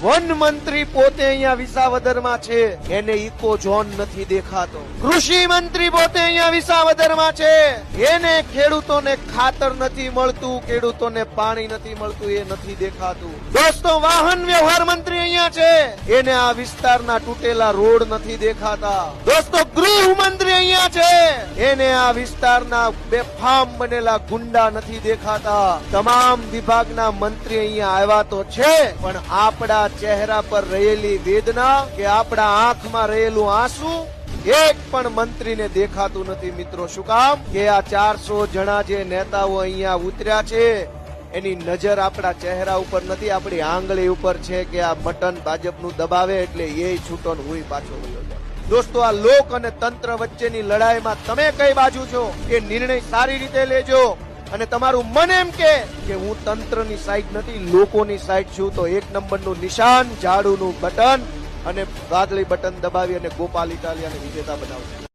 One મંત્રી પોતે અહીંયા વિસાવદરમાં છે, એને ઇકો ઝોન નથી દેખાતો. કૃષિ મંત્રી પોતે અહીંયા વિસાવદરમાં છે, એને ખેડૂતોને ખાતર નથી મળતું, ખેડૂતોને પાણી નથી મળતું, એ નથી દેખાતું. દોસ્તો, વાહન વ્યવહાર મંત્રી અહીંયા છે, એને આ વિસ્તારના તૂટેલા રોડ નથી દેખાતા. દોસ્તો, ગૃહમંત્રી અહીંયા છે, એને આ વિસ્તારના બેફામ બનેલા ગુંડા નથી દેખાતા. તમામ વિભાગના મંત્રી અહીંયા આવ્યા તો છે, પણ આપણા ચહેરા પર રહેલી વેદના કે આપણા આંખમાં રહેલું આંસુ એક પણ મંત્રીને દેખાતું નથી. મિત્રો, શું કામ? કે આ 400 જણા જે નેતાઓ અહીંયા ઉતર્યા છે, એની નજર આપણા ચહેરા ઉપર નથી, આપણી આંગળી ઉપર છે કે આ બટન ભાજપનું દબાવે એટલે એ છૂટો ને હુંય પાછો વયો જાય. દોસ્તો, આ લોક અને તંત્ર વચ્ચેની લડાઈમાં તમે કઈ બાજુ છો એ નિર્ણય સારી રીતે લેજો. અને તમારું મન એમ કે હું તંત્રની સાઈડ નથી, લોકોની સાઈડ છું, તો 1 નંબરનું નિશાન, ઝાડુનું બટન અને વાદળી બટન દબાવી અને ગોપાલ ઇટાલિયાને વિજેતા બનાવશે.